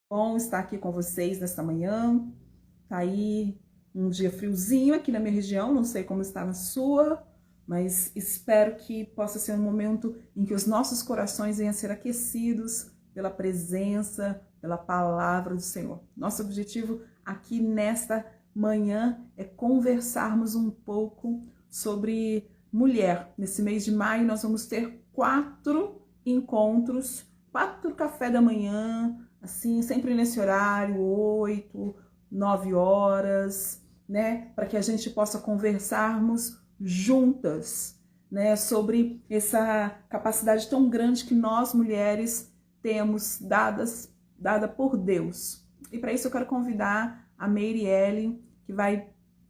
Bom estar aqui com vocês nesta manhã. Tá aí um dia friozinho aqui na minha região, não sei como está na sua, mas espero que possa ser um momento em que os nossos corações venham a ser aquecidos pela presença, pela palavra do Senhor. Nosso objetivo aqui nesta manhã é conversarmos um pouco sobre mulher. Nesse mês de maio nós vamos ter 4 encontros, 4 café da manhã, assim, sempre nesse horário, 8, 9 horas, né? Para que a gente possa conversarmos juntas, né? Sobre essa capacidade tão grande que nós mulheres temos dada por Deus. E para isso eu quero convidar a Meirielle, que vai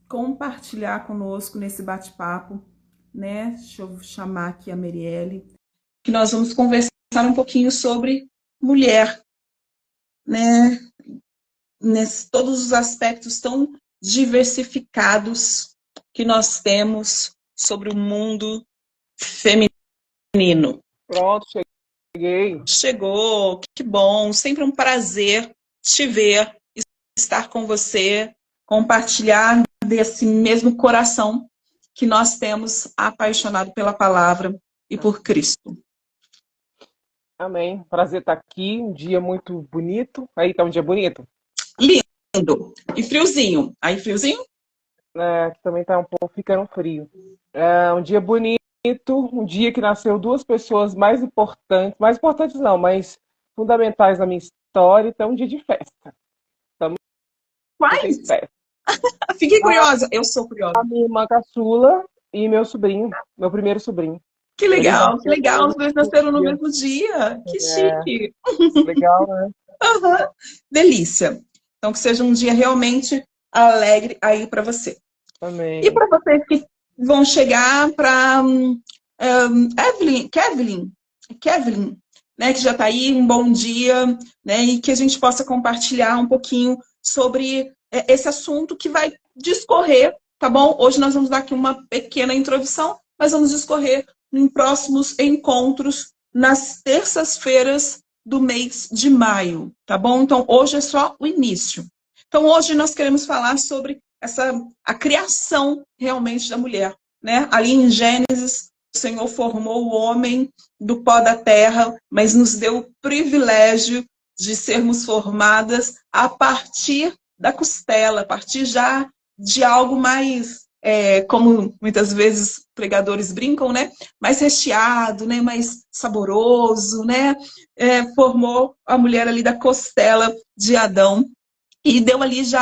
compartilhar conosco nesse bate-papo, né? Deixa eu chamar aqui a Meirielle, que nós vamos conversar um pouquinho sobre mulher, né? Todos os aspectos tão diversificados que nós temos sobre o mundo feminino. Pronto, cheguei. Chegou, que bom, sempre um prazer te ver, estar com você, compartilhar desse mesmo coração que nós temos apaixonado pela palavra e por Cristo. Amém. Prazer estar aqui. Um dia muito bonito. Aí tá um dia bonito? Lindo. E friozinho. Aí, friozinho? Aqui também tá um pouco ficando frio. É um dia bonito, um dia que nasceu duas pessoas mais importantes não, mas fundamentais na minha história. Então, um dia de festa. Estamos fez Quais? festa. Fiquei curiosa. Eu sou curiosa. A minha irmã caçula e meu sobrinho, meu primeiro sobrinho. Que Eles legal, que nasceram no legal. Os dois mesmo nasceram no dia. mesmo dia. Que É, chique. legal, né? Uhum. Delícia. Então, que seja um dia realmente alegre aí para você. E Amém. para vocês que vão chegar para Kevin, né, que já está aí, um bom dia, né, e que a gente possa compartilhar um pouquinho sobre esse assunto que vai discorrer, tá bom? Hoje nós vamos dar aqui uma pequena introdução, mas vamos discorrer em próximos encontros nas terças-feiras do mês de maio, tá bom? Então, hoje é só o início. Então, hoje nós queremos falar sobre a criação realmente da mulher, né? Ali em Gênesis, o Senhor formou o homem do pó da terra, mas nos deu o privilégio de sermos formadas a partir da costela, a partir já de algo mais, como muitas vezes pregadores brincam, né? Mais recheado, né? Mais saboroso, né? Formou a mulher ali da costela de Adão e deu ali já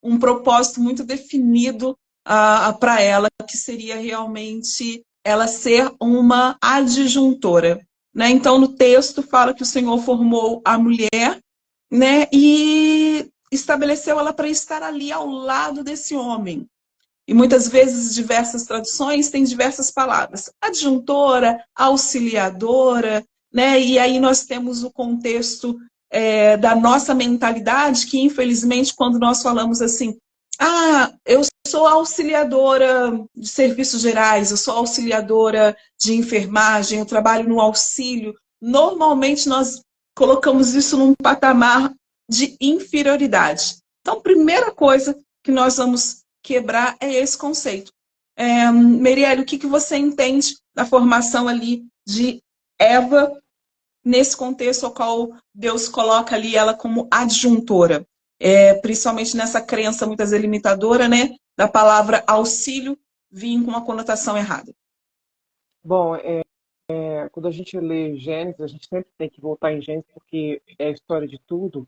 um propósito muito definido para ela, que seria realmente ela ser uma adjuntora. Né? Então, no texto, fala que o Senhor formou a mulher, né, e estabeleceu ela para estar ali ao lado desse homem. E muitas vezes, diversas traduções têm diversas palavras. Adjuntora, auxiliadora, né? E aí nós temos o contexto da nossa mentalidade, que infelizmente, quando nós falamos assim, eu sou auxiliadora de serviços gerais, eu sou auxiliadora de enfermagem, eu trabalho no auxílio, normalmente nós colocamos isso num patamar de inferioridade. Então, primeira coisa que nós vamos quebrar é esse conceito. Meirelle, o que você entende da formação ali de Eva nesse contexto ao qual Deus coloca ali ela como adjuntora? Principalmente nessa crença muitas vezes limitadora, né, da palavra auxílio vir com uma conotação errada. Bom, quando a gente lê Gênesis, a gente sempre tem que voltar em Gênesis, porque é a história de tudo.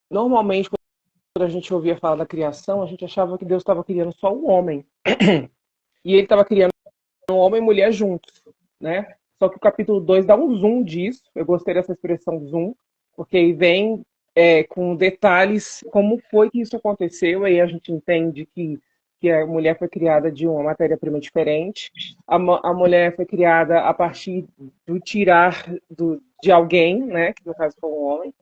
Normalmente, quando a gente ouvia falar da criação, a gente achava que Deus estava criando só o homem. E ele estava criando um homem e mulher juntos, né? Só que o capítulo 2 dá um zoom disso. Eu gostei dessa expressão zoom, porque aí vem com detalhes como foi que isso aconteceu. Aí a gente entende que a mulher foi criada de uma matéria-prima diferente. A mulher foi criada a partir do tirar de alguém, né? Que no caso foi um homem.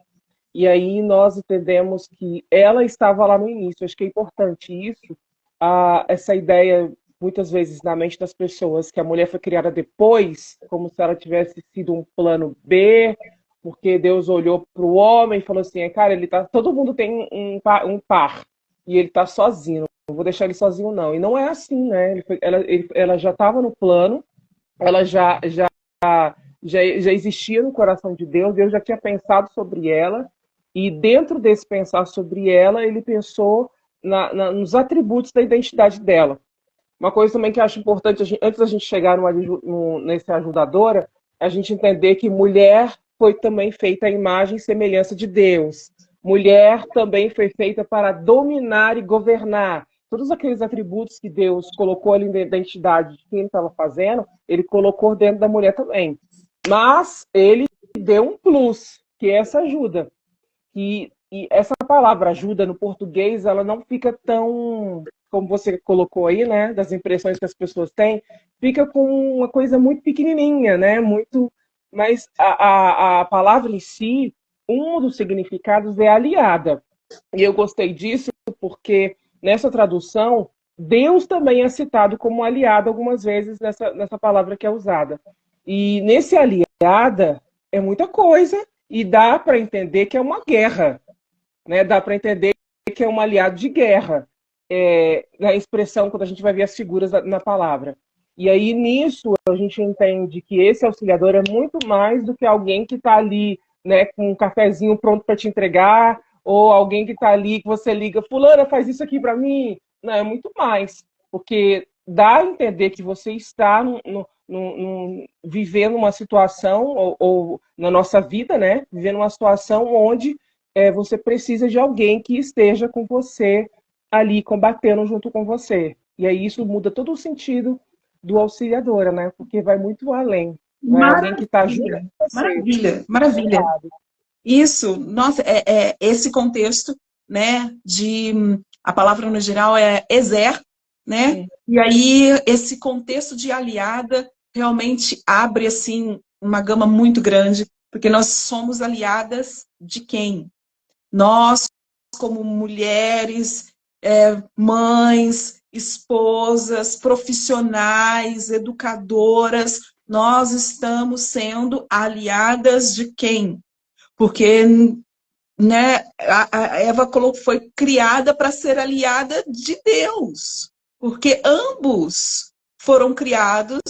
E aí nós entendemos que ela estava lá no início. Acho que é importante isso, essa ideia, muitas vezes, na mente das pessoas, que a mulher foi criada depois, como se ela tivesse sido um plano B, porque Deus olhou para o homem e falou assim, cara, todo mundo tem um par, e ele está sozinho, não vou deixar ele sozinho não. E não é assim, né? Ela já estava no plano, ela já existia no coração de Deus, Deus já tinha pensado sobre ela, e dentro desse pensar sobre ela, ele pensou nos atributos da identidade dela. Uma coisa também que eu acho importante, antes da gente chegar nesse ajudadora, a gente entender que mulher foi também feita à imagem e semelhança de Deus. Mulher também foi feita para dominar e governar. Todos aqueles atributos que Deus colocou ali dentro da identidade de quem ele estava fazendo, ele colocou dentro da mulher também. Mas ele deu um plus, que é essa ajuda. E essa palavra ajuda no português, ela não fica tão, como você colocou aí, né, das impressões que as pessoas têm, fica com uma coisa muito pequenininha, né, mas a palavra em si, um dos significados é aliada. E eu gostei disso porque nessa tradução, Deus também é citado como aliado algumas vezes nessa palavra que é usada. E nesse aliada é muita coisa e dá para entender que é uma guerra, né? Dá para entender que é um aliado de guerra, na expressão quando a gente vai ver as figuras na palavra. E aí nisso a gente entende que esse auxiliador é muito mais do que alguém que está ali, né, com um cafezinho pronto para te entregar, ou alguém que está ali que você liga, fulana, faz isso aqui para mim. Não, é muito mais, porque dá a entender que você está vivendo uma situação, ou na nossa vida, né, vivendo uma situação onde você precisa de alguém que esteja com você ali, combatendo junto com você. E aí isso muda todo o sentido do auxiliadora, né, porque vai muito além. Vai alguém que está junto com você. Maravilha, maravilha. Isso, nossa, esse contexto, né, a palavra no geral é Ezer, né? E aí esse contexto de aliada realmente abre assim uma gama muito grande, porque nós somos aliadas de quem? Nós, como mulheres, mães, esposas, profissionais, educadoras, nós estamos sendo aliadas de quem? Porque, né, a Eva foi criada para ser aliada de Deus. Porque ambos foram criados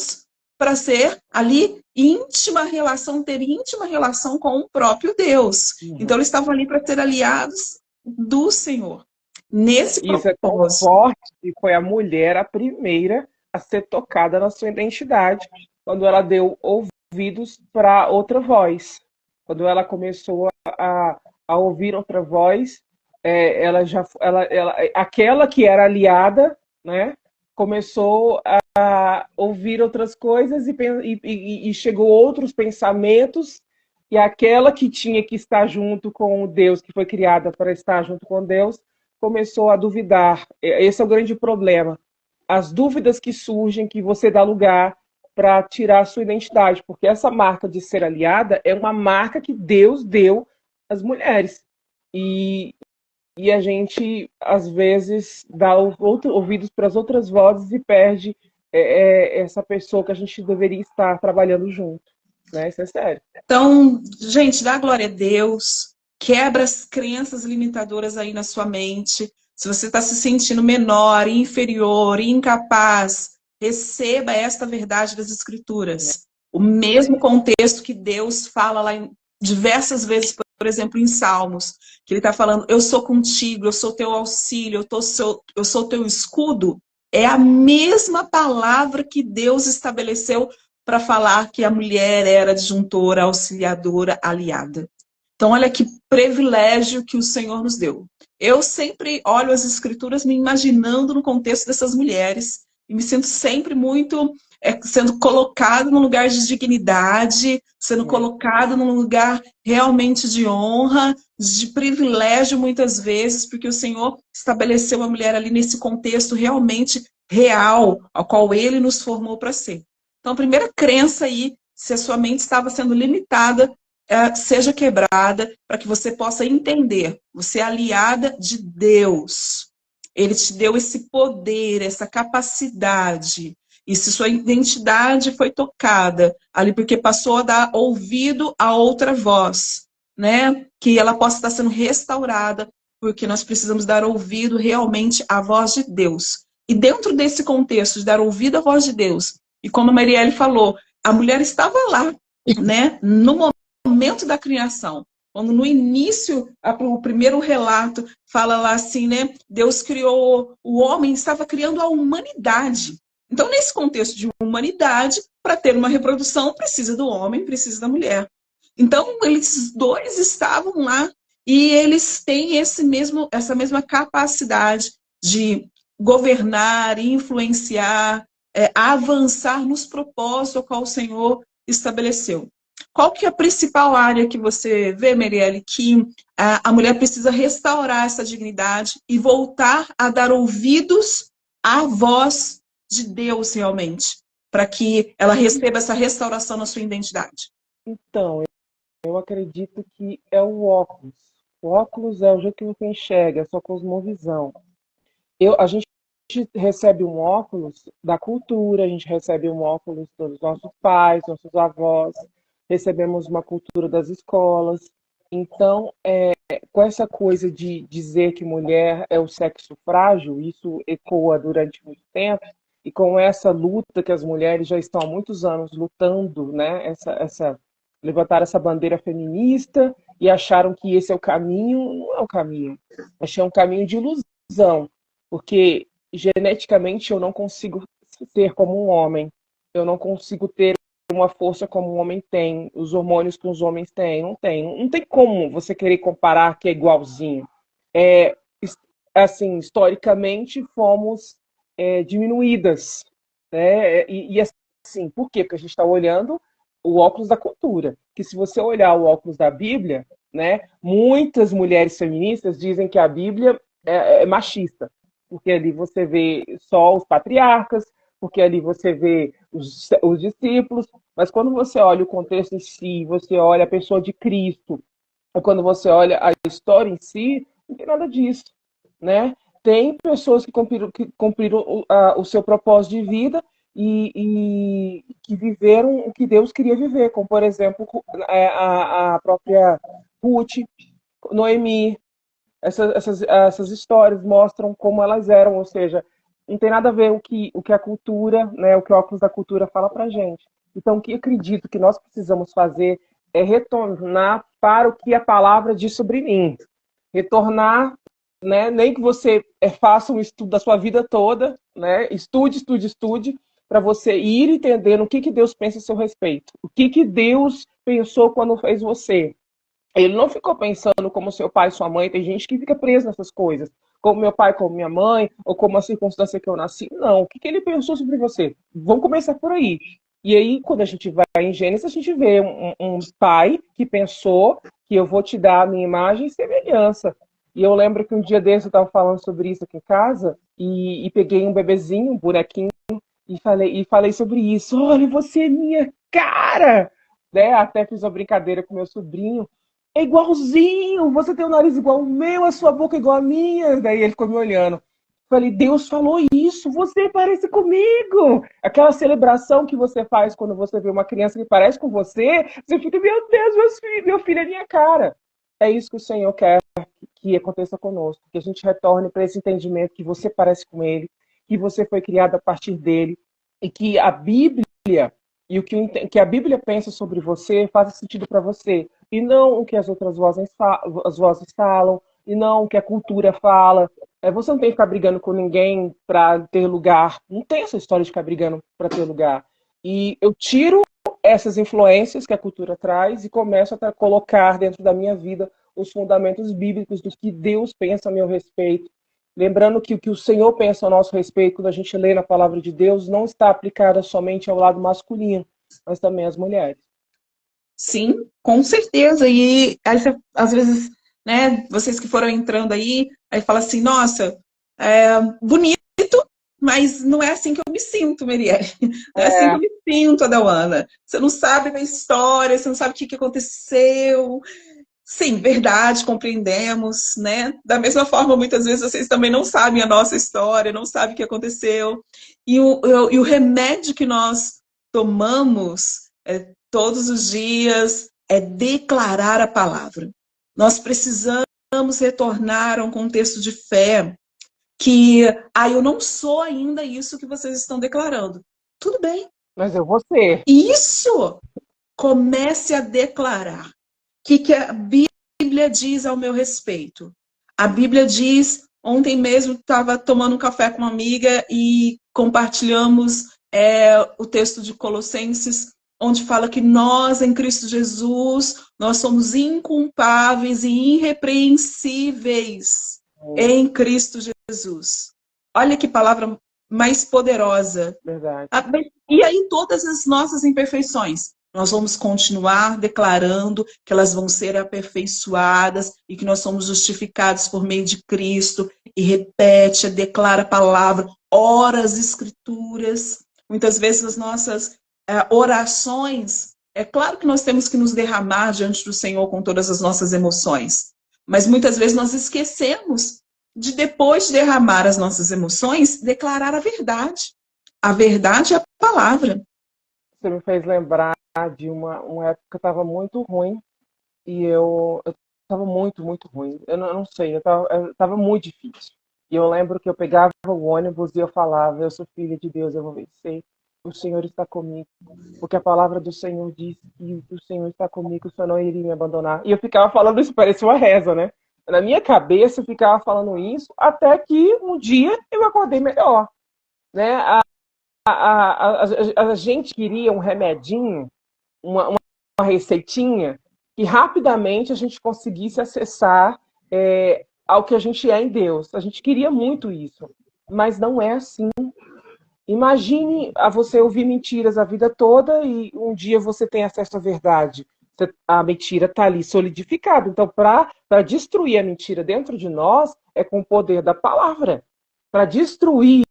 para ser ali ter íntima relação com o próprio Deus. Então, eles estavam ali para ser aliados do Senhor. Nesse propósito. Isso é tão forte que foi a mulher a primeira a ser tocada na sua identidade, quando ela deu ouvidos para outra voz. Quando ela começou a ouvir outra voz, aquela que era aliada, né, começou a ouvir outras coisas e chegou outros pensamentos, e aquela que tinha que estar junto com Deus, que foi criada para estar junto com Deus, começou a duvidar. Esse é o grande problema. As dúvidas que surgem, que você dá lugar para tirar a sua identidade, porque essa marca de ser aliada é uma marca que Deus deu às mulheres. E a gente, às vezes, dá ouvidos para as outras vozes e perde essa pessoa que a gente deveria estar trabalhando junto. Né? Isso é sério. Então, gente, dá glória a Deus, quebra as crenças limitadoras aí na sua mente. Se você está se sentindo menor, inferior, incapaz, receba esta verdade das Escrituras. O mesmo contexto que Deus fala lá diversas vezes, por exemplo, em Salmos, que ele está falando, eu sou contigo, eu sou teu auxílio, eu sou teu escudo. É a mesma palavra que Deus estabeleceu para falar que a mulher era disjuntora, auxiliadora, aliada. Então, olha que privilégio que o Senhor nos deu. Eu sempre olho as Escrituras me imaginando no contexto dessas mulheres e me sinto sempre muito sendo colocado num lugar de dignidade, sendo colocado num lugar realmente de honra, de privilégio muitas vezes, porque o Senhor estabeleceu a mulher ali nesse contexto realmente real, ao qual Ele nos formou para ser. Então, a primeira crença aí, se a sua mente estava sendo limitada, seja quebrada, para que você possa entender. Você é aliada de Deus. Ele te deu esse poder, essa capacidade. e se sua identidade foi tocada ali porque passou a dar ouvido a outra voz, né? Que ela possa estar sendo restaurada, porque nós precisamos dar ouvido realmente à voz de Deus. E dentro desse contexto de dar ouvido à voz de Deus, e como a Marielle falou, a mulher estava lá, né? No momento da criação. Quando no início, o primeiro relato fala lá assim, né? Deus criou o homem, estava criando a humanidade. Então, nesse contexto de humanidade, para ter uma reprodução, precisa do homem, precisa da mulher. Então, eles dois estavam lá e eles têm essa mesma capacidade de governar, influenciar, avançar nos propósitos ao qual o Senhor estabeleceu. Qual que é a principal área que você vê, Marielle, que a mulher precisa restaurar essa dignidade e voltar a dar ouvidos à voz de Deus realmente, para que ela receba essa restauração na sua identidade? Então, eu acredito que é o óculos. O óculos é o jeito que você enxerga, a sua cosmovisão. A gente recebe um óculos da cultura, a gente recebe um óculos dos nossos pais, nossos avós, recebemos uma cultura das escolas. Então, com essa coisa de dizer que mulher é o sexo frágil, isso ecoa durante muito tempo, e com essa luta que as mulheres já estão há muitos anos lutando, né, levantaram essa bandeira feminista e acharam que esse é o caminho, não é o caminho. Achei um caminho de ilusão, porque geneticamente eu não consigo ser como um homem, eu não consigo ter uma força como um homem tem, os hormônios que os homens têm, não tem como você querer comparar que é igualzinho. Assim, historicamente fomos diminuídas, né? E assim, por quê? Porque a gente está olhando o óculos da cultura, que se você olhar o óculos da Bíblia, né, muitas mulheres feministas dizem que a Bíblia é machista, porque ali você vê só os patriarcas, porque ali você vê os discípulos, mas quando você olha o contexto em si, você olha a pessoa de Cristo, ou quando você olha a história em si, não tem nada disso, né? Tem pessoas que cumpriram o seu propósito de vida e que viveram o que Deus queria viver, como, por exemplo, a própria Ruth, Noemi. Essas histórias mostram como elas eram, ou seja, não tem nada a ver o que a cultura, né, o que o óculos da cultura fala para a gente. Então, o que eu acredito que nós precisamos fazer é retornar para o que a palavra diz sobre mim. Retornar, né, nem que você faça um estudo da sua vida toda, né, estude, para você ir entendendo o que Deus pensa a seu respeito. O que Deus pensou quando fez você. Ele não ficou pensando como seu pai e sua mãe. Tem gente que fica presa nessas coisas. Como meu pai, como minha mãe, ou como a circunstância que eu nasci. Não. O que ele pensou sobre você? Vamos começar por aí. E aí, quando a gente vai em Gênesis, a gente vê um pai que pensou que eu vou te dar a minha imagem e semelhança. E eu lembro que um dia desse eu estava falando sobre isso aqui em casa e peguei um bebezinho, um bonequinho, e falei sobre isso. Olha, você é minha cara! Né? Até fiz uma brincadeira com meu sobrinho. É igualzinho, você tem o nariz igual ao meu, a sua boca igual a minha. Daí ele ficou me olhando. Falei, Deus falou isso, você parece comigo. Aquela celebração que você faz quando você vê uma criança que parece com você, você fica, meu Deus, meu filho é minha cara. É isso que o Senhor quer que aconteça conosco, que a gente retorne para esse entendimento que você parece com ele, que você foi criado a partir dele, e que a Bíblia e o que a Bíblia pensa sobre você faça sentido para você. E não o que as outras vozes falam, e não o que a cultura fala. Você não tem que ficar brigando com ninguém para ter lugar. Não tem essa história de ficar brigando para ter lugar. E eu tiro essas influências que a cultura traz e começo a colocar dentro da minha vida os fundamentos bíblicos do que Deus pensa a meu respeito. Lembrando que o que o Senhor pensa a nosso respeito, quando a gente lê na palavra de Deus, não está aplicada somente ao lado masculino, mas também às mulheres. Sim, com certeza. E aí, às vezes, né, vocês que foram entrando aí fala assim, nossa, bonito, mas não é assim que eu me sinto, Marielle. Não é assim que eu me sinto, Adauana. Você não sabe a minha história, você não sabe o que aconteceu. sim, verdade, compreendemos, né? Da mesma forma, muitas vezes vocês também não sabem a nossa história, não sabem o que aconteceu. E o remédio que nós tomamos todos os dias é declarar a palavra. Nós precisamos retornar a um contexto de fé que, eu não sou ainda isso que vocês estão declarando. Tudo bem. Mas eu vou ser. Isso! Comece a declarar. O que a Bíblia diz ao meu respeito? A Bíblia diz, ontem mesmo estava tomando um café com uma amiga e compartilhamos o texto de Colossenses, onde fala que nós, em Cristo Jesus, nós somos inculpáveis e irrepreensíveis em Cristo Jesus. Olha que palavra mais poderosa. Verdade. E aí todas as nossas imperfeições, nós vamos continuar declarando que elas vão ser aperfeiçoadas e que nós somos justificados por meio de Cristo. E repete, declara a palavra, ora as escrituras. Muitas vezes as nossas orações, é claro que nós temos que nos derramar diante do Senhor com todas as nossas emoções. Mas muitas vezes nós esquecemos de, depois de derramar as nossas emoções, declarar a verdade. A verdade é a palavra. Você me fez lembrar de uma época que eu estava muito ruim e eu estava muito, muito ruim. Eu não sei, eu tava muito difícil. E eu lembro que eu pegava o ônibus e eu falava, eu sou filha de Deus, eu vou vencer. O Senhor está comigo. Porque a palavra do Senhor diz que o Senhor está comigo, o Senhor não iria me abandonar. E eu ficava falando isso, parecia uma reza, né? Na minha cabeça eu ficava falando isso até que um dia eu acordei melhor, né? A gente queria um remedinho, uma receitinha, que rapidamente a gente conseguisse acessar ao que a gente é em Deus. A gente queria muito isso, mas não é assim. Imagine você ouvir mentiras a vida toda e um dia você tem acesso à verdade. A mentira está ali solidificada. Então, para destruir a mentira dentro de nós, é com o poder da palavra. Para destruir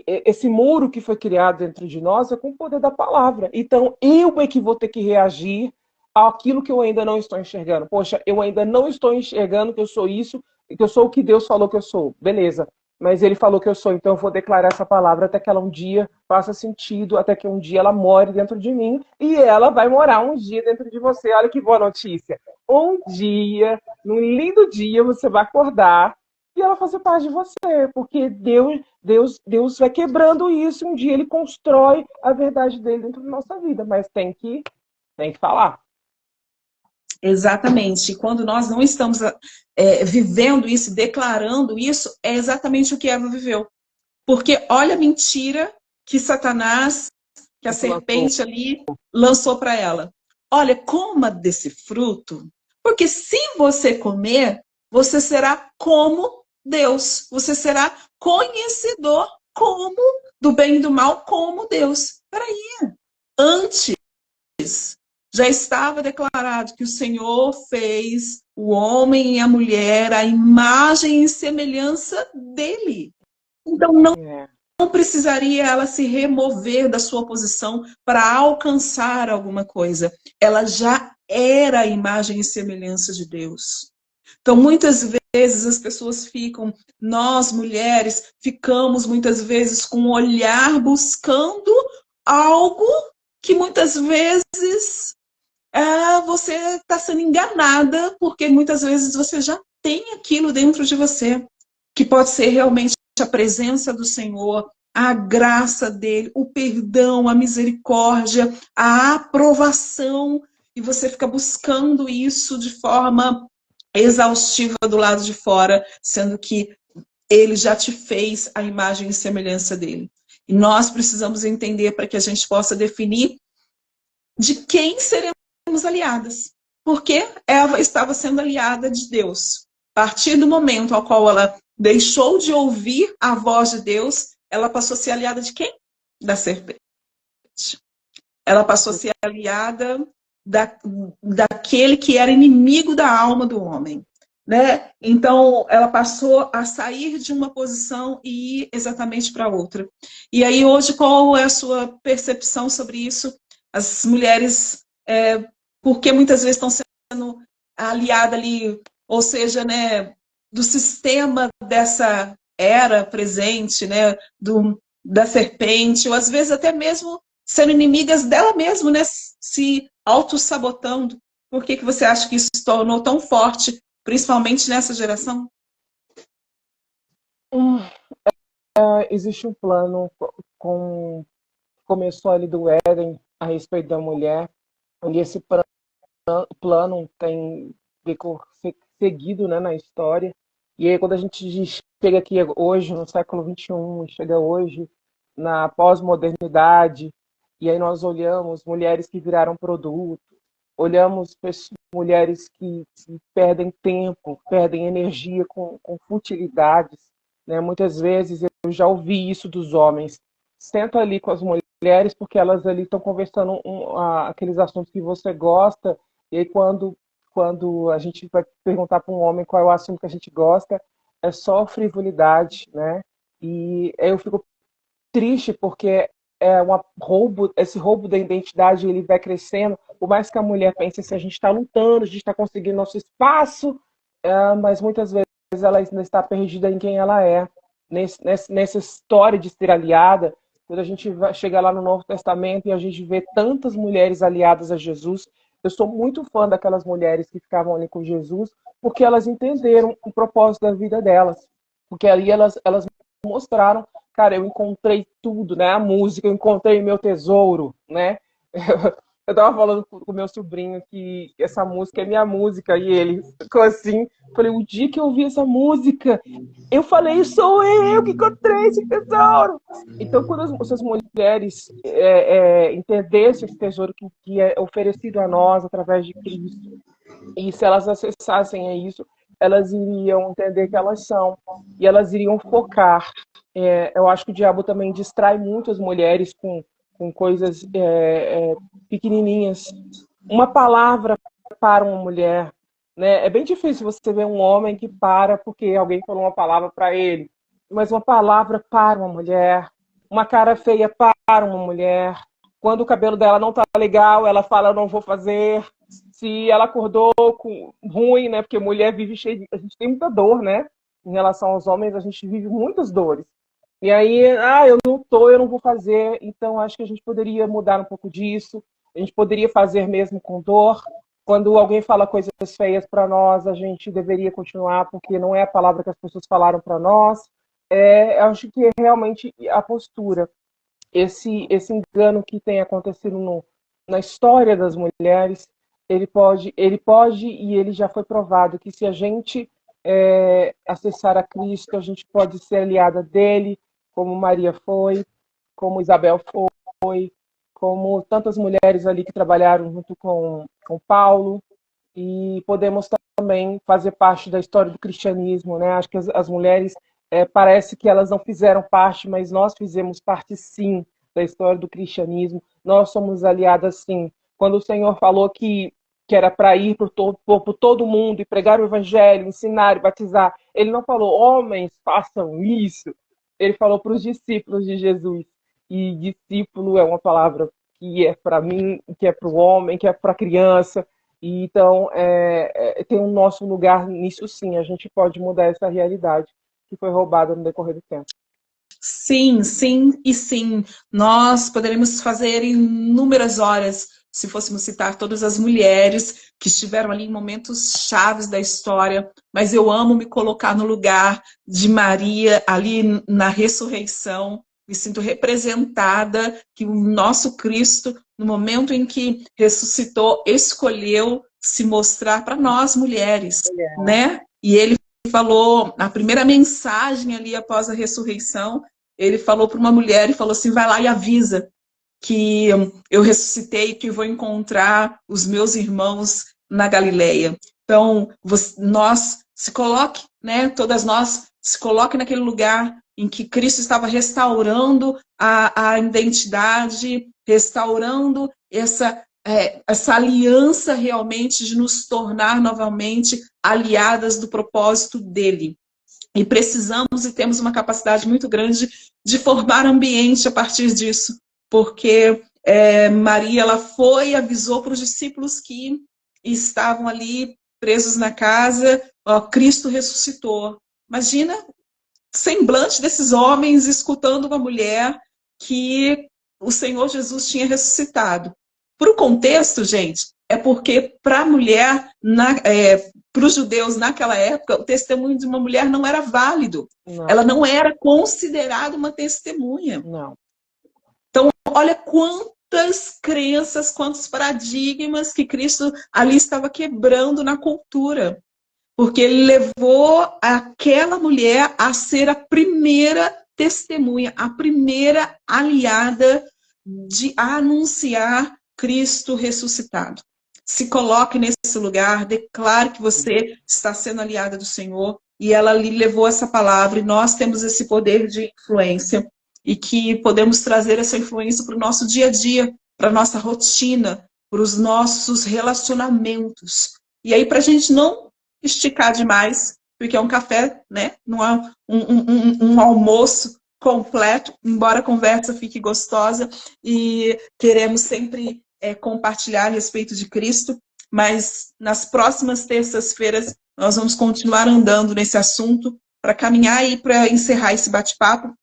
esse muro que foi criado dentro de nós, é com o poder da palavra. Então, eu é que vou ter que reagir àquilo que eu ainda não estou enxergando. Poxa, eu ainda não estou enxergando que eu sou isso, que eu sou o que Deus falou que eu sou. Beleza. Mas ele falou que eu sou, então eu vou declarar essa palavra até que ela um dia faça sentido, até que um dia ela more dentro de mim e ela vai morar um dia dentro de você. Olha que boa notícia. Um dia, num lindo dia, você vai acordar e ela fazer parte de você, porque Deus vai quebrando isso, um dia ele constrói a verdade dele dentro da nossa vida, mas tem que falar. Exatamente. E quando nós não estamos vivendo isso, declarando isso, é exatamente o que Eva viveu. Porque olha a mentira que Satanás, que a serpente ali lançou para ela. Olha, coma desse fruto, porque se você comer, você será como Deus. Você será conhecedor como do bem e do mal, como Deus. Peraí. Antes já estava declarado que o Senhor fez o homem e a mulher à imagem e semelhança dele. Então não precisaria ela se remover da sua posição para alcançar alguma coisa. Ela já era a imagem e semelhança de Deus. Então, muitas vezes as pessoas nós mulheres, ficamos muitas vezes com um olhar buscando algo que muitas vezes você está sendo enganada, porque muitas vezes você já tem aquilo dentro de você, que pode ser realmente a presença do Senhor, a graça dele, o perdão, a misericórdia, a aprovação, e você fica buscando isso de forma exaustiva do lado de fora, sendo que ele já te fez a imagem e semelhança dele. E nós precisamos entender para que a gente possa definir de quem seremos aliadas. Porque Eva estava sendo aliada de Deus. A partir do momento ao qual ela deixou de ouvir a voz de Deus, ela passou a ser aliada de quem? Da serpente. Ela passou a ser aliada daquele que era inimigo da alma do homem. Né? Então, ela passou a sair de uma posição e ir exatamente para outra. E aí, hoje, qual é a sua percepção sobre isso? As mulheres, porque muitas vezes estão sendo aliada ali, ou seja, né, do sistema dessa era presente, né, da serpente, ou às vezes até mesmo sendo inimigas dela mesma, né, se auto-sabotando. Por que que você acha que isso se tornou tão forte, principalmente nessa geração? Hum, Existe um plano começou ali do Éden a respeito da mulher, e esse plano tem seguido, né, na história. E aí, quando a gente chega aqui hoje, no século XXI, chega hoje na pós-modernidade, e aí nós olhamos mulheres que viraram produto, olhamos mulheres que perdem tempo, perdem energia com futilidades, né? Muitas vezes eu já ouvi isso dos homens. Senta ali com as mulheres porque elas ali estão conversando aqueles assuntos que você gosta, e aí quando a gente vai perguntar para um homem qual é o assunto que a gente gosta, é só frivolidade, né? E eu fico triste porque esse roubo da identidade ele vai crescendo, por mais que a mulher pense assim, a gente está lutando, a gente está conseguindo nosso espaço, mas muitas vezes ela ainda está perdida em quem ela é. Nessa história de ser aliada, quando a gente chega lá no Novo Testamento e a gente vê tantas mulheres aliadas a Jesus, eu sou muito fã daquelas mulheres que ficavam ali com Jesus, porque elas entenderam o propósito da vida delas. Porque ali elas mostraram, cara, eu encontrei tudo, né? A música, eu encontrei meu tesouro, né? Eu tava falando com o meu sobrinho que essa música é minha música, e ele ficou assim, falei, o dia que eu ouvi essa música, eu falei, sou eu que encontrei esse tesouro. Então, quando essas mulheres entendessem esse tesouro que é oferecido a nós através de Cristo, e se elas acessassem isso, elas iriam entender que elas são, e elas iriam focar. Eu acho que o diabo também distrai muito as mulheres com coisas pequenininhas. Uma palavra para uma mulher, né? É bem difícil você ver um homem que para porque alguém falou uma palavra para ele, mas uma palavra para uma mulher, uma cara feia para uma mulher, quando o cabelo dela não tá legal, ela fala, eu não vou fazer. Se ela acordou ruim, né? Porque mulher vive cheia de... A gente tem muita dor, né? Em relação aos homens, a gente vive muitas dores. E aí, eu não vou fazer. Então, acho que a gente poderia mudar um pouco disso. A gente poderia fazer mesmo com dor. Quando alguém fala coisas feias para nós, a gente deveria continuar, porque não é a palavra que as pessoas falaram para nós. Acho que é realmente a postura. Esse engano que tem acontecido na história das mulheres, ele pode e ele já foi provado que se a gente acessar a Cristo, a gente pode ser aliada dele, como Maria foi, como Isabel foi, como tantas mulheres ali que trabalharam junto com Paulo, e podemos também fazer parte da história do cristianismo, né? Acho que as mulheres parece que elas não fizeram parte, mas nós fizemos parte sim da história do cristianismo. Nós somos aliadas sim. Quando o Senhor falou que era para ir por todo mundo e pregar o evangelho, ensinar e batizar, ele não falou, homens, façam isso. Ele falou para os discípulos de Jesus. E discípulo é uma palavra que é para mim, que é para o homem, que é para a criança. E, então, tem o nosso lugar nisso sim. A gente pode mudar essa realidade que foi roubada no decorrer do tempo. Sim, sim e sim. Nós poderíamos fazer inúmeras horas se fôssemos citar todas as mulheres que estiveram ali em momentos chaves da história, mas eu amo me colocar no lugar de Maria, ali na ressurreição, me sinto representada, que o nosso Cristo, no momento em que ressuscitou, escolheu se mostrar para nós mulheres, né? E ele falou, a primeira mensagem ali após a ressurreição, ele falou para uma mulher e falou assim, vai lá e avisa que eu ressuscitei, que vou encontrar os meus irmãos na Galileia. Então, nós se coloque, né? Todas nós se coloquem naquele lugar em que Cristo estava restaurando a identidade, restaurando essa aliança realmente de nos tornar novamente aliadas do propósito dele. E precisamos e temos uma capacidade muito grande de formar ambiente a partir disso, porque Maria ela foi e avisou para os discípulos que estavam ali presos na casa, ó, Cristo ressuscitou. Imagina o semblante desses homens escutando uma mulher que o Senhor Jesus tinha ressuscitado. Para o contexto, gente, é porque para a mulher, para os judeus naquela época, o testemunho de uma mulher não era válido. Não. Ela não era considerada uma testemunha. Não. Então, olha quantas crenças, quantos paradigmas que Cristo ali estava quebrando na cultura. Porque ele levou aquela mulher a ser a primeira testemunha, a primeira aliada de anunciar Cristo ressuscitado. Se coloque nesse lugar, declare que você está sendo aliada do Senhor, e ela lhe levou essa palavra, e nós temos esse poder de influência, e que podemos trazer essa influência para o nosso dia a dia, para a nossa rotina, para os nossos relacionamentos. E aí, para a gente não esticar demais, porque é um café, né? Não é um almoço completo, embora a conversa fique gostosa, e queremos sempre compartilhar a respeito de Cristo, mas nas próximas terças-feiras nós vamos continuar andando nesse assunto para caminhar e para encerrar esse bate-papo.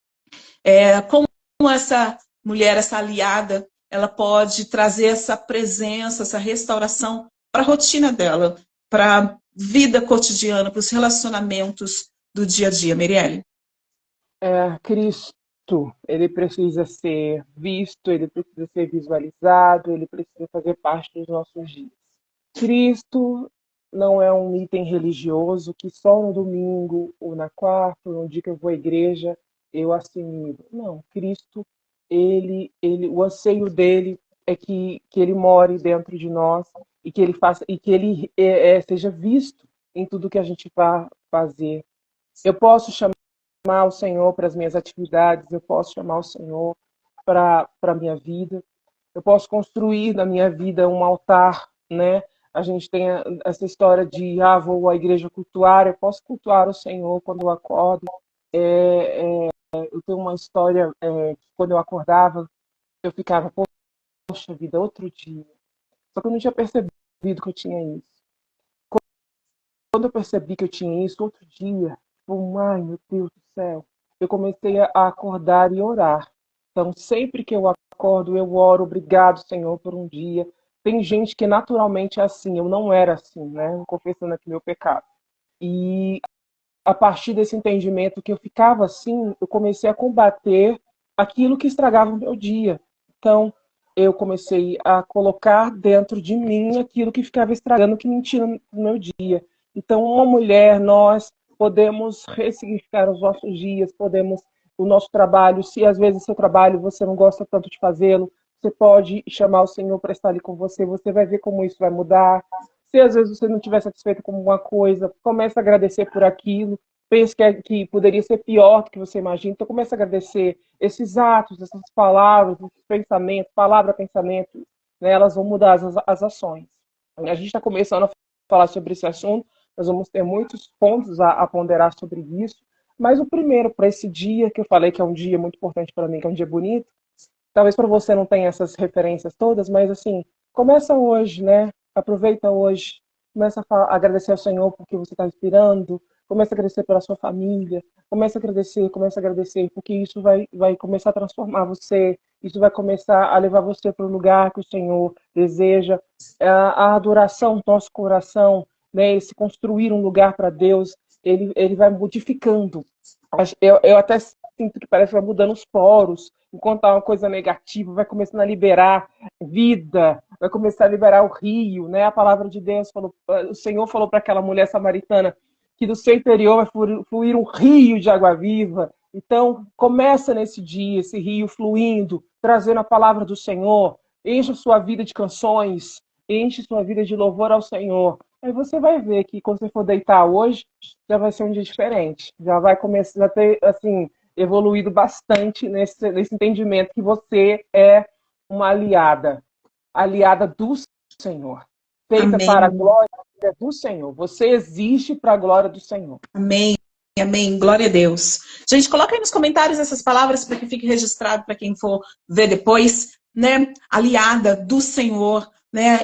Como essa mulher, essa aliada, ela pode trazer essa presença, essa restauração para a rotina dela, para a vida cotidiana, para os relacionamentos do dia a dia, Mirielle? Cristo, ele precisa ser visto, ele precisa ser visualizado, ele precisa fazer parte dos nossos dias. Cristo não é um item religioso que só no domingo, ou na quarta, ou no dia que eu vou à igreja, eu assimilo. Não, Cristo, o anseio dele é que ele more dentro de nós e que ele faça e que ele seja visto em tudo que a gente vai fazer. Eu posso chamar o Senhor para as minhas atividades, eu posso chamar o Senhor para a minha vida, eu posso construir na minha vida um altar, né? A gente tem essa história de, vou à igreja cultuar, eu posso cultuar o Senhor quando eu acordo. Eu tenho uma história que quando eu acordava, eu ficava, poxa vida, outro dia. Só que eu não tinha percebido que eu tinha isso. Quando eu percebi que eu tinha isso, outro dia, ai meu Deus do céu, eu comecei a acordar e orar. Então, sempre que eu acordo, eu oro, obrigado, Senhor, por um dia. Tem gente que naturalmente é assim, eu não era assim, né? Confessando aqui meu pecado. E a partir desse entendimento que eu ficava assim, eu comecei a combater aquilo que estragava o meu dia. Então, eu comecei a colocar dentro de mim aquilo que ficava estragando, que mentira no meu dia. Então, uma mulher, nós podemos ressignificar os nossos dias, o nosso trabalho, se às vezes o seu trabalho você não gosta tanto de fazê-lo, você pode chamar o Senhor para estar ali com você, você vai ver como isso vai mudar. Se às vezes você não estiver satisfeito com alguma coisa, comece a agradecer por aquilo. Pense que poderia ser pior do que você imagina. Então comece a agradecer esses atos, essas palavras, esses pensamentos, palavra, pensamento, né, elas vão mudar as ações. A gente está começando a falar sobre esse assunto, nós vamos ter muitos pontos a ponderar sobre isso. Mas o primeiro, para esse dia, que eu falei que é um dia muito importante para mim, que é um dia bonito, talvez para você não tenha essas referências todas, mas assim, começa hoje, né? Aproveita hoje, começa a agradecer ao Senhor porque você está respirando, começa a agradecer pela sua família, começa a agradecer, porque isso vai começar a transformar você, isso vai começar a levar você para o lugar que o Senhor deseja. A adoração do nosso coração, né? Esse construir um lugar para Deus, ele vai modificando. Eu até sinto que parece que vai mudando os poros, enquanto há uma coisa negativa, vai começando a liberar vida, vai começar a liberar o rio, né? A palavra de Deus falou, o Senhor falou para aquela mulher samaritana que do seu interior vai fluir um rio de água viva. Então, começa nesse dia, esse rio fluindo, trazendo a palavra do Senhor, enche sua vida de canções, enche sua vida de louvor ao Senhor. Aí você vai ver que quando você for deitar hoje, já vai ser um dia diferente. Já vai começar a ter, assim, evoluído bastante nesse entendimento que você é uma aliada do Senhor, feita Amém. para a glória do Senhor. Você existe para a glória do Senhor. Amém. Amém. Glória a Deus. Gente, coloca aí nos comentários essas palavras para que fique registrado para quem for ver depois, né? Aliada do Senhor, né?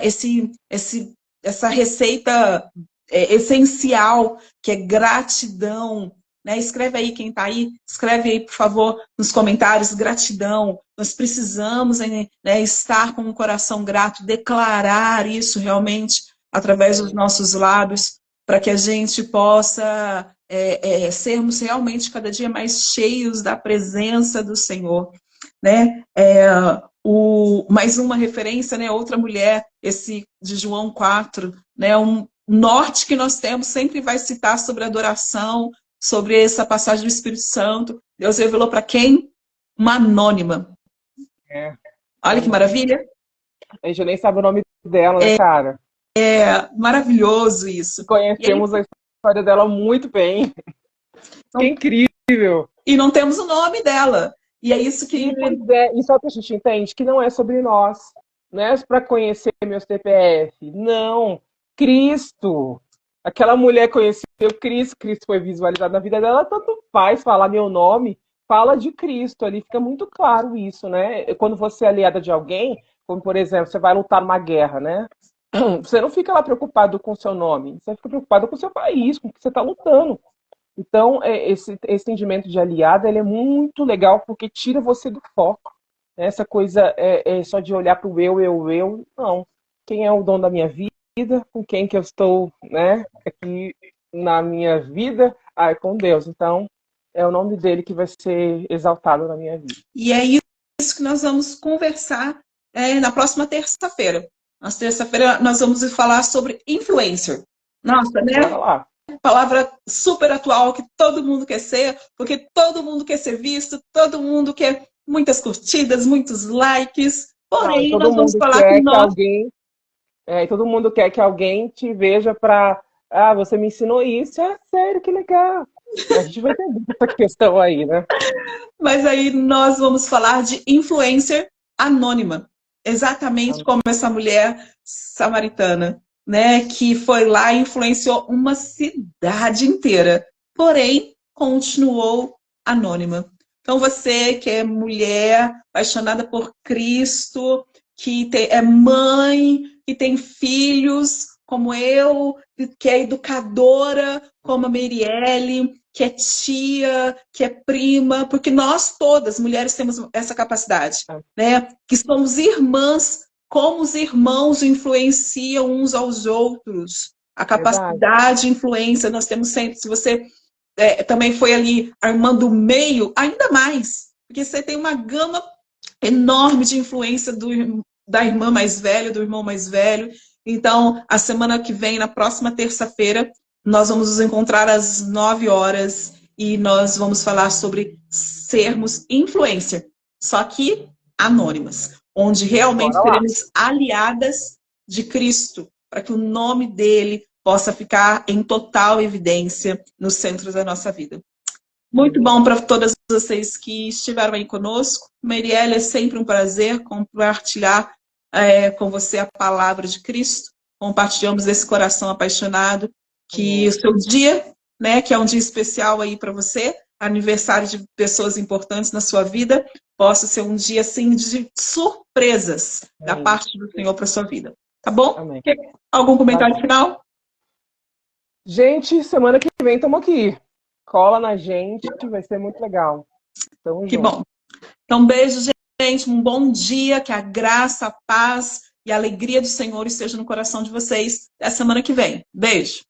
Essa receita essencial, que é gratidão. Né? Escreve aí, quem está aí, escreve aí, por favor, nos comentários, gratidão. Nós precisamos, né, estar com um coração grato, declarar isso realmente através dos nossos lábios, para que a gente possa sermos realmente cada dia mais cheios da presença do Senhor. Né? Mais uma referência, né? Outra mulher, esse de João 4, né? Um norte que nós temos sempre vai citar sobre adoração, sobre essa passagem do Espírito Santo. Deus revelou para quem? Uma anônima. Olha que maravilha. A gente nem sabe o nome dela, né, cara? Maravilhoso isso. Conhecemos a história dela muito bem. Que incrível. E não temos o nome dela. E é isso que... E só que a gente entende que não é sobre nós. Não é para conhecer meu CPF. Não. Cristo. Aquela mulher conheceu Cristo. Cristo foi visualizado na vida dela. Tanto faz falar meu nome. Fala de Cristo. Ali fica muito claro isso, né? Quando você é aliada de alguém, como por exemplo, você vai lutar numa guerra, né? Você não fica lá preocupado com o seu nome. Você fica preocupado com o seu país, com o que você está lutando. Então, esse entendimento de aliada, ele é muito legal porque tira você do foco. Essa coisa só de olhar para o eu. Não. Quem é o dono da minha vida? Com quem que eu estou, né, aqui na minha vida? É com Deus. Então, é o nome dele que vai ser exaltado na minha vida. E é isso que nós vamos conversar na próxima terça-feira. Na terça-feira nós vamos falar sobre influencer. Nossa, né? Bora lá. Palavra super atual que todo mundo quer ser, porque todo mundo quer ser visto, todo mundo quer muitas curtidas, muitos likes. Porém, nós vamos falar com nós. Todo mundo quer que alguém te veja para... Ah, você me ensinou isso. Sério, que legal. A gente vai ter essa questão aí, né? Mas aí nós vamos falar de influencer anônima. Exatamente como essa mulher samaritana, né, que foi lá e influenciou uma cidade inteira, porém continuou anônima. Então você que é mulher, apaixonada por Cristo, que é mãe, que tem filhos, como eu, que é educadora, como a Meirelle, que é tia, que é prima, porque nós todas, mulheres, temos essa capacidade, né? Que somos irmãs, como os irmãos influenciam uns aos outros. A capacidade de influência nós temos sempre. Se você também foi ali armando o meio, ainda mais, porque você tem uma gama enorme de influência da irmã mais velha, do irmão mais velho. Então, a semana que vem, na próxima terça-feira, nós vamos nos encontrar às 9 horas e nós vamos falar sobre sermos influencer, só que anônimas, onde realmente seremos aliadas de Cristo, para que o nome dele possa ficar em total evidência no centro da nossa vida. Muito bom para todas vocês que estiveram aí conosco. Meirelle, é sempre um prazer compartilhar com você a palavra de Cristo. Compartilhamos esse coração apaixonado. Que o seu dia, né, que é um dia especial aí para você, aniversário de pessoas importantes na sua vida, possa ser um dia assim de surpresas da parte do Senhor para sua vida. Tá bom? Amém. Algum comentário final? Gente, semana que vem estamos aqui. Cola na gente, vai ser muito legal. Tamo junto. Bom. Então, beijo, gente. Um bom dia. Que a graça, a paz e a alegria do Senhor esteja no coração de vocês. Até semana que vem. Beijo.